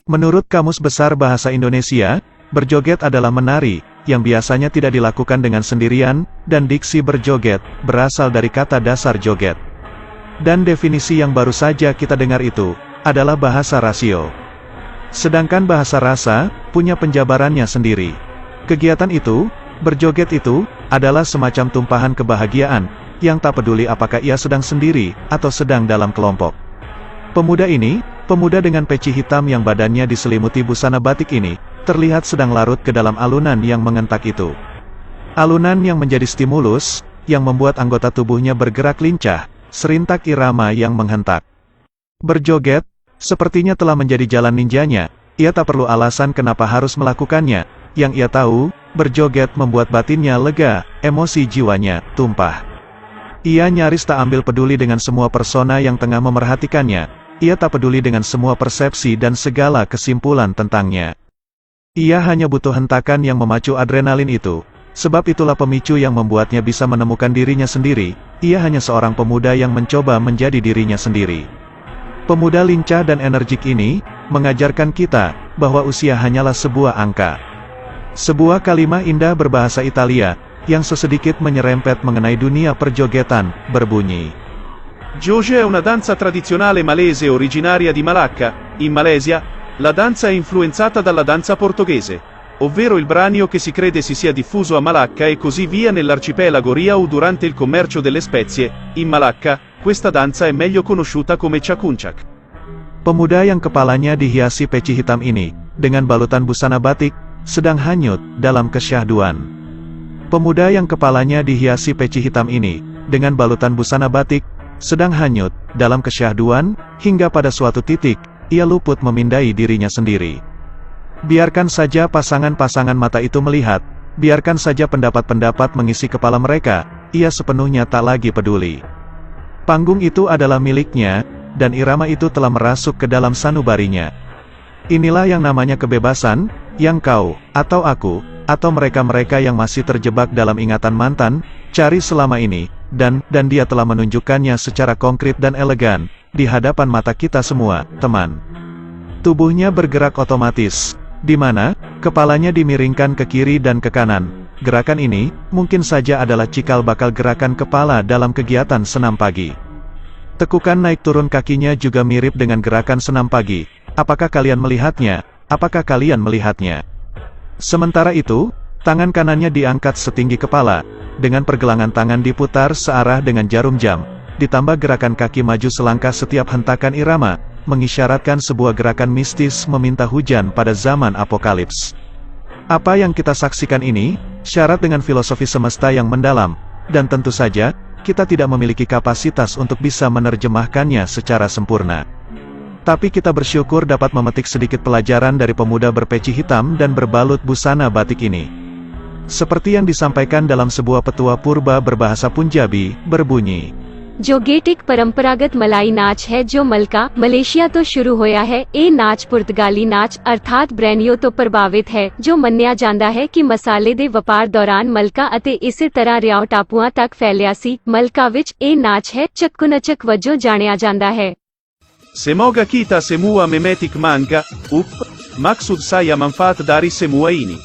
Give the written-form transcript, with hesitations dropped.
Menurut Kamus Besar Bahasa Indonesia, berjoget adalah menari, yang biasanya tidak dilakukan dengan sendirian, dan diksi berjoget, berasal dari kata dasar joget. Dan definisi yang baru saja kita dengar itu, adalah bahasa rasio. Sedangkan bahasa rasa, punya penjabarannya sendiri. Kegiatan itu, berjoget itu, adalah semacam tumpahan kebahagiaan, yang tak peduli apakah ia sedang sendiri, atau sedang dalam kelompok. Pemuda ini, pemuda dengan peci hitam yang badannya diselimuti busana batik ini, terlihat sedang larut ke dalam alunan yang mengentak itu. Alunan yang menjadi stimulus, yang membuat anggota tubuhnya bergerak lincah, serintak irama yang menghentak. Berjoget, sepertinya telah menjadi jalan ninjanya, ia tak perlu alasan kenapa harus melakukannya, yang ia tahu, berjoget membuat batinnya lega, emosi jiwanya tumpah. Ia nyaris tak ambil peduli dengan semua persona yang tengah memerhatikannya, ia tak peduli dengan semua persepsi dan segala kesimpulan tentangnya. Ia hanya butuh hentakan yang memacu adrenalin itu, sebab itulah pemicu yang membuatnya bisa menemukan dirinya sendiri, ia hanya seorang pemuda yang mencoba menjadi dirinya sendiri. Pemuda lincah dan energik ini, mengajarkan kita, bahwa usia hanyalah sebuah angka. Sebuah kalimat indah berbahasa Italia, yang sesedikit menyerempet mengenai dunia perjogetan, berbunyi. Joge è una danza tradizionale malese originaria di Malacca, in Malesia. La danza è influenzata dalla danza portoghese, ovvero il branio che si crede si sia diffuso a Malacca e così via nell'arcipelago Riau durante il commercio delle spezie. In Malacca, questa danza è meglio conosciuta come cakuncak. Pemuda yang kepalanya dihiasi peci hitam ini, dengan balutan busana batik, sedang hanyut dalam kesyahduan. Pemuda yang kepalanya dihiasi peci hitam ini, dengan balutan busana batik, sedang hanyut dalam kesyahduan, hingga pada suatu titik, ia luput memindai dirinya sendiri. Biarkan saja pasangan-pasangan mata itu melihat, biarkan saja pendapat-pendapat mengisi kepala mereka, ia sepenuhnya tak lagi peduli. Panggung itu adalah miliknya, dan irama itu telah merasuk ke dalam sanubarinya. Inilah yang namanya kebebasan, yang kau, atau aku, atau mereka-mereka yang masih terjebak dalam ingatan mantan, cari selama ini, dan dia telah menunjukkannya secara konkret dan elegan, di hadapan mata kita semua, teman. Tubuhnya bergerak otomatis, di mana, kepalanya dimiringkan ke kiri dan ke kanan. Gerakan ini, mungkin saja adalah cikal bakal gerakan kepala dalam kegiatan senam pagi. Tekukan naik turun kakinya juga mirip dengan gerakan senam pagi. Apakah kalian melihatnya? Apakah kalian melihatnya? Sementara itu, tangan kanannya diangkat setinggi kepala, dengan pergelangan tangan diputar searah dengan jarum jam, ditambah gerakan kaki maju selangkah setiap hentakan irama, mengisyaratkan sebuah gerakan mistis meminta hujan pada zaman apokalips. Apa yang kita saksikan ini, syarat dengan filosofi semesta yang mendalam, dan tentu saja, kita tidak memiliki kapasitas untuk bisa menerjemahkannya secara sempurna. Tapi kita bersyukur dapat memetik sedikit pelajaran dari pemuda berpeci hitam dan berbalut busana batik ini. Seperti yang disampaikan dalam sebuah petua purba berbahasa Punjabi, berbunyi. जोगेट एक परंपरागत मलाई नाच है जो मलका मलेशिया तो शुरू होया है। ਇਹ ਨਾਚ ਪੁਰਤਗਾਲੀ ਨਾਚ ਅਰਥਾਤ ਬ੍ਰੈਨੀਓ ਤੋਂ ਪ੍ਰਭਾਵਿਤ ਹੈ, ਜੋ ਮੰਨਿਆ ਜਾਂਦਾ ਹੈ ਕਿ ਮਸਾਲੇ ਦੇ ਵਪਾਰ ਦੌਰਾਨ ਮਲਕਾ ਅਤੇ ਇਸੇ ਤਰ੍ਹਾਂ ਰਿਆਓ ਟਾਪੂਆਂ ਤੱਕ ਫੈਲਿਆ ਸੀ। ਮਲਕਾ ਵਿੱਚ ਇਹ ਨਾਚ ਹੈ ਚੱਕੁਨਚਕ ਵਜੋਂ ਜਾਣਿਆ ਜਾਂਦਾ ਹੈ। Semoga kita semua memetik manga, maksud saya manfaat dari semua ini.